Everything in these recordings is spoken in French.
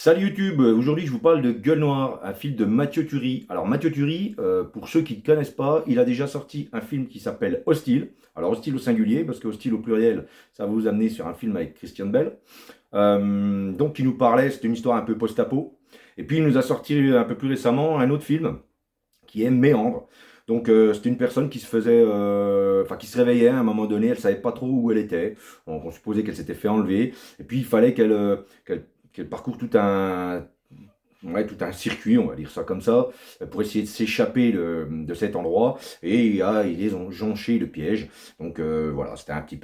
Salut YouTube, aujourd'hui je vous parle de Gueule Noire, un film de Mathieu Turi. Alors Mathieu Turi, pour ceux qui ne connaissent pas, il a déjà sorti un film qui s'appelle Hostile. Alors Hostile au singulier, parce que Hostile au pluriel, ça va vous amener sur un film avec Christian Bell. Donc il nous parlait, c'était une histoire un peu post-apo. Et puis il nous a sorti un peu plus récemment un autre film qui est Méandre. Donc c'était une personne qui se faisait, enfin qui se réveillait à un moment donné, elle savait pas trop où elle était. Donc on supposait qu'elle s'était fait enlever. Et puis il fallait qu'elle parcourt tout un circuit, on va dire ça comme ça, pour essayer de s'échapper de cet endroit. Et ils ont jonché le piège. Donc voilà, c'était un petit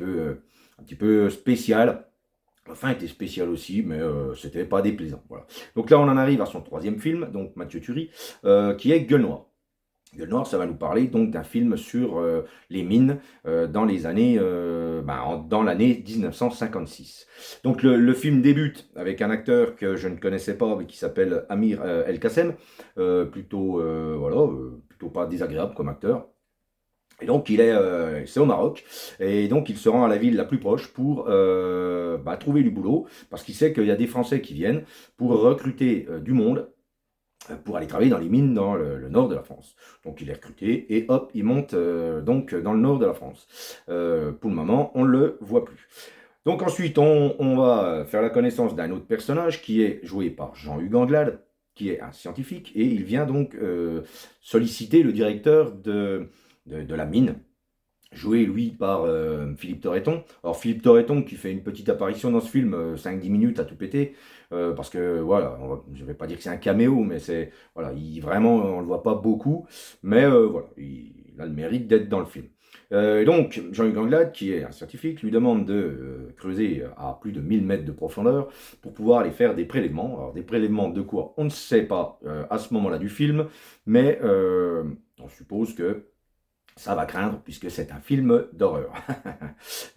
peu spécial. La fin était spéciale aussi, mais c'était pas déplaisant. Voilà. Donc là, on en arrive à son troisième film, donc Mathieu Turi, qui est Gueule Noire. Gueule Noire, ça va nous parler donc d'un film sur les mines dans les années, dans l'année 1956. Donc le film débute avec un acteur que je ne connaissais pas, mais qui s'appelle Amir El Kassem, plutôt pas désagréable comme acteur. Et donc c'est au Maroc, et donc il se rend à la ville la plus proche pour trouver du boulot, parce qu'il sait qu'il y a des Français qui viennent pour recruter du monde pour aller travailler dans les mines dans le nord de la France. Donc il est recruté et hop, il monte donc dans le nord de la France. Pour le moment, on ne le voit plus. Donc ensuite, on va faire la connaissance d'un autre personnage qui est joué par Jean-Hugues Anglade, qui est un scientifique, et il vient donc solliciter le directeur de la mine, joué lui par Philippe Torreton. Alors Philippe Torreton qui fait une petite apparition dans ce film, 5-10 minutes à tout péter, parce que voilà, je ne vais pas dire que c'est un caméo, mais c'est voilà, vraiment on ne le voit pas beaucoup, mais voilà, il a le mérite d'être dans le film. Et donc Jean-Luc Anglade, qui est un scientifique, lui demande de creuser à plus de 1000 mètres de profondeur pour pouvoir aller faire des prélèvements. Alors des prélèvements de quoi on ne sait pas à ce moment-là du film, mais on suppose que ça va craindre puisque c'est un film d'horreur.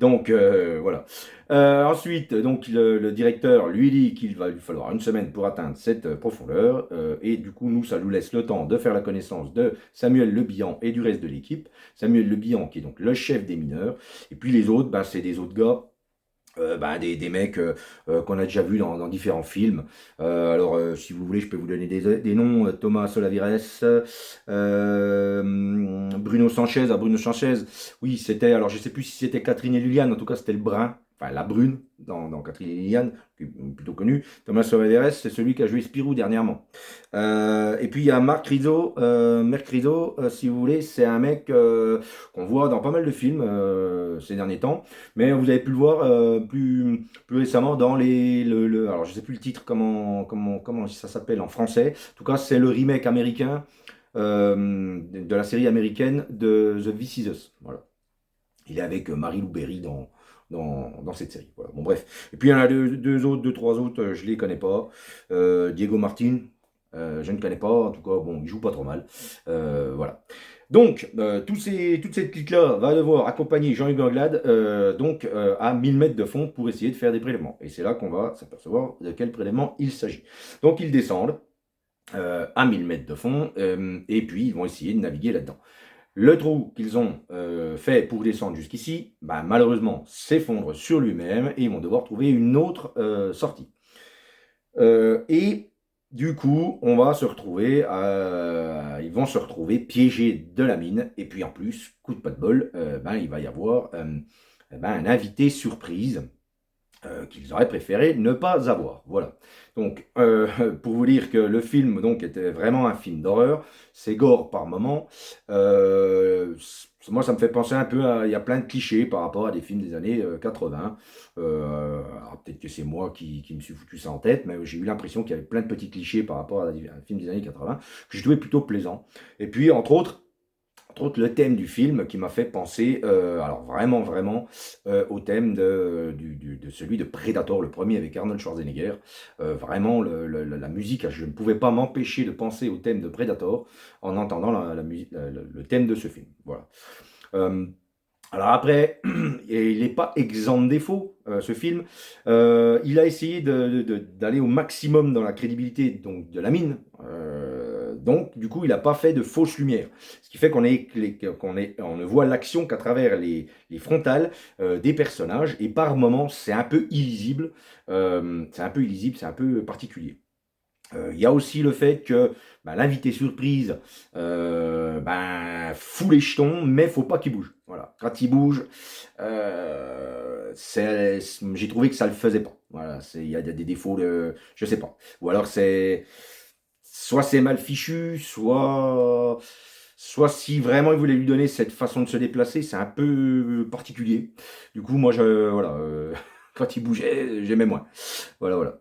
Donc voilà. Ensuite, donc le directeur lui dit qu'il va lui falloir une semaine pour atteindre cette profondeur. Et du coup, nous, ça nous laisse le temps de faire la connaissance de Samuel Le Bihan et du reste de l'équipe. Samuel Le Bihan qui est donc le chef des mineurs. Et puis les autres, c'est des autres gars. Des mecs qu'on a déjà vus dans différents films. Si vous voulez, je peux vous donner des noms. Thomas Solavires, Bruno Sanchez. Bruno Sanchez, oui, c'était, alors je sais plus si c'était Catherine et Liliane, en tout cas c'était le brun, enfin la brune dans Catherine et Liliane, qui est plutôt connu. Thomas Solavires, c'est celui qui a joué Spirou dernièrement. Et puis il y a Marc Rizzo, si vous voulez, c'est un mec qu'on voit dans pas mal de films ces derniers temps. Mais vous avez pu le voir plus récemment dans alors je sais plus le titre, comment ça s'appelle en français. En tout cas, c'est le remake américain de la série américaine de The This Is Us. Voilà. Il est avec Marie-Lou Berry dans cette série. Voilà. Bon, bref. Et puis il y en a deux, trois autres, je ne les connais pas. Diego Martin, je ne connais pas. En tout cas, bon, il joue pas trop mal. Voilà. Donc, toute cette clique-là va devoir accompagner Jean-Hugues Anglade à 1000 mètres de fond pour essayer de faire des prélèvements. Et c'est là qu'on va s'apercevoir de quel prélèvement il s'agit. Donc, ils descendent à 1000 mètres de fond et puis ils vont essayer de naviguer là-dedans. Le trou qu'ils ont fait pour descendre jusqu'ici, malheureusement, s'effondre sur lui-même et ils vont devoir trouver une autre sortie. Et du coup, ils vont se retrouver piégés de la mine. Et puis en plus, coup de pas de bol, il va y avoir un invité surprise qu'ils auraient préféré ne pas avoir. Voilà. Donc, pour vous dire que le film donc était vraiment un film d'horreur, c'est gore par moment. Moi, ça me fait penser un peu il y a plein de clichés par rapport à des films des années 80. Alors peut-être que c'est moi qui me suis foutu ça en tête, mais j'ai eu l'impression qu'il y avait plein de petits clichés par rapport à un film des années 80 que je trouvais plutôt plaisant. Et puis, entre autres, le thème du film qui m'a fait penser, alors vraiment, vraiment, au thème de celui de Predator, le premier avec Arnold Schwarzenegger. Vraiment, la musique, je ne pouvais pas m'empêcher de penser au thème de Predator en entendant le thème de ce film. Voilà. Euh, alors après, il n'est pas exempt de défauts, ce film. Il a essayé d'aller au maximum dans la crédibilité donc, de la mine. Donc, du coup, il n'a pas fait de fausses lumières. Ce qui fait qu'on ne voit l'action qu'à travers les frontales des personnages. Et par moments, c'est un peu illisible. C'est un peu particulier. Il y a aussi le fait que l'invité surprise fout les jetons, mais faut pas qu'il bouge. Voilà. Quand il bouge, j'ai trouvé que ça le faisait pas. Voilà, il y a des défauts, je sais pas. Ou alors soit c'est mal fichu, soit si vraiment il voulait lui donner cette façon de se déplacer, c'est un peu particulier. Du coup, moi, voilà, quand il bougeait, j'aimais moins. Voilà, voilà.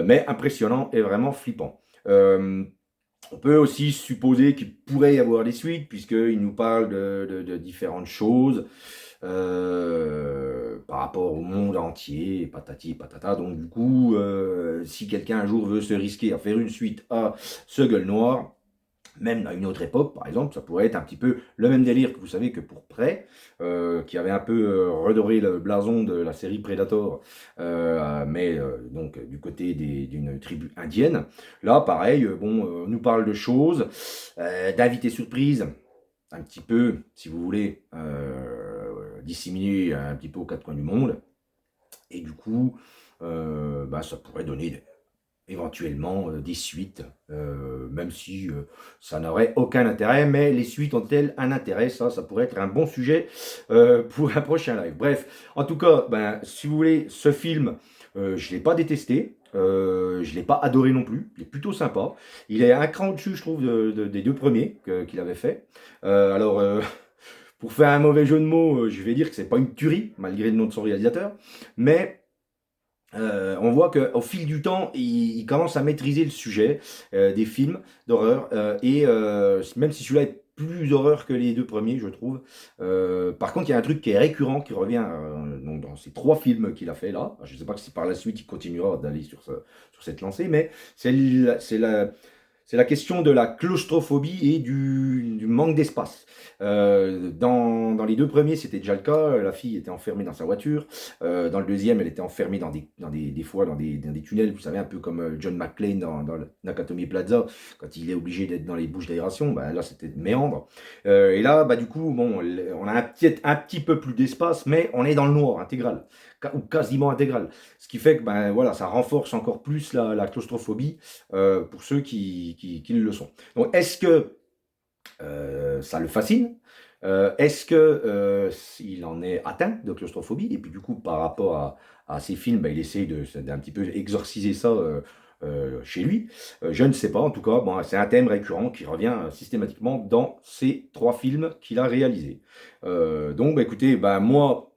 Mais impressionnant et vraiment flippant. On peut aussi supposer qu'il pourrait y avoir des suites, puisqu'il nous parle de différentes choses par rapport au monde entier, patati patata. Donc du coup, si quelqu'un un jour veut se risquer à faire une suite à Ce Gueule Noire, même à une autre époque, par exemple, ça pourrait être un petit peu le même délire que vous savez que pour Prey, qui avait un peu redoré le blason de la série Predator, mais donc du côté d'une tribu indienne. Là, pareil, on nous parle de choses, d'invités surprises, un petit peu, si vous voulez, disséminés un petit peu aux quatre coins du monde. Et du coup, ça pourrait donner éventuellement des suites, même si ça n'aurait aucun intérêt, mais les suites ont-elles un intérêt? Ça pourrait être un bon sujet pour un prochain live. Bref, en tout cas, si vous voulez, ce film, je ne l'ai pas détesté, je ne l'ai pas adoré non plus, il est plutôt sympa. Il est un cran au-dessus, je trouve, des deux premiers qu'il avait fait. Alors, pour faire un mauvais jeu de mots, je vais dire que c'est pas une tuerie, malgré le nom de son réalisateur, mais on voit qu'au fil du temps, il commence à maîtriser le sujet des films d'horreur. Et même si celui-là est plus horreur que les deux premiers, je trouve. Par contre, il y a un truc qui est récurrent, qui revient donc dans ces trois films qu'il a fait là. Je ne sais pas si par la suite il continuera d'aller sur cette lancée, mais c'est la question de la claustrophobie et du manque d'espace. Dans les deux premiers, c'était déjà le cas. La fille était enfermée dans sa voiture. Dans le deuxième, elle était enfermée des fois dans des tunnels, vous savez, un peu comme John McClane dans Nakatomi Plaza, quand il est obligé d'être dans les bouches d'aération. Là, c'était méandre. Et là, du coup, on a un petit peu plus d'espace, mais on est dans le noir intégral, ou quasiment intégral. Ce qui fait que voilà, ça renforce encore plus la claustrophobie pour ceux qui le sont. Donc, est-ce que ça le fascine? Est-ce que il en est atteint de claustrophobie? Et puis du coup, par rapport à ces films, il essaye d'un petit peu exorciser ça chez lui. Je ne sais pas, en tout cas, c'est un thème récurrent qui revient systématiquement dans ces trois films qu'il a réalisés. Donc, écoutez, moi,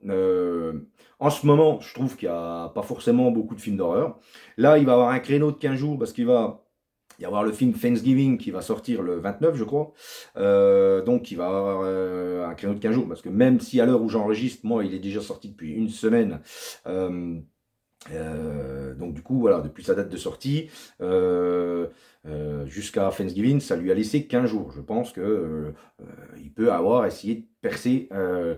en ce moment, je trouve qu'il n'y a pas forcément beaucoup de films d'horreur. Là, il va avoir un créneau de 15 jours parce qu'il va y avoir le film Thanksgiving qui va sortir le 29, je crois. Donc, il va avoir un créneau de 15 jours. Parce que même si à l'heure où j'enregistre, moi, il est déjà sorti depuis une semaine. Donc, du coup, voilà, depuis sa date de sortie jusqu'à Thanksgiving, ça lui a laissé 15 jours. Je pense que il peut avoir essayé de percer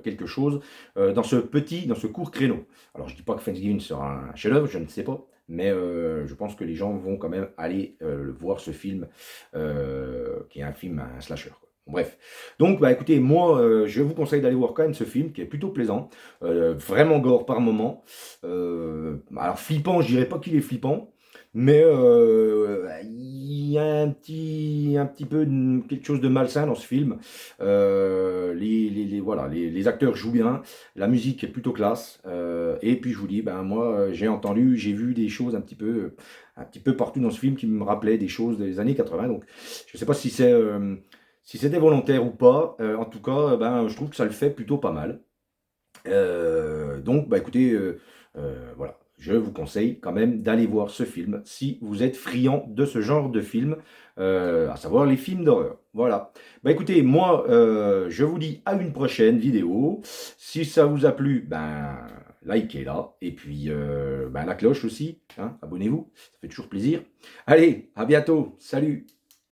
quelque chose dans ce court créneau. Alors, je dis pas que Thanksgiving sera un chef-d'œuvre, je ne sais pas. Mais je pense que les gens vont quand même aller voir ce film, qui est un slasher, quoi. Bref. Donc, écoutez, moi, je vous conseille d'aller voir quand même ce film, qui est plutôt plaisant. Vraiment gore par moment. Alors, flippant, je dirais pas qu'il est flippant. Mais il y a un petit peu quelque chose de malsain dans ce film. Voilà, les acteurs jouent bien, la musique est plutôt classe. Et puis je vous dis, moi j'ai vu des choses un petit peu partout dans ce film qui me rappelaient des choses des années 80. Donc je ne sais pas si c'était volontaire ou pas. En tout cas, je trouve que ça le fait plutôt pas mal. Donc, écoutez, voilà, je vous conseille quand même d'aller voir ce film si vous êtes friand de ce genre de film, à savoir les films d'horreur. Voilà. Écoutez, moi, je vous dis à une prochaine vidéo. Si ça vous a plu, likez là. Et puis, la cloche aussi, hein, abonnez-vous, ça fait toujours plaisir. Allez, à bientôt. Salut!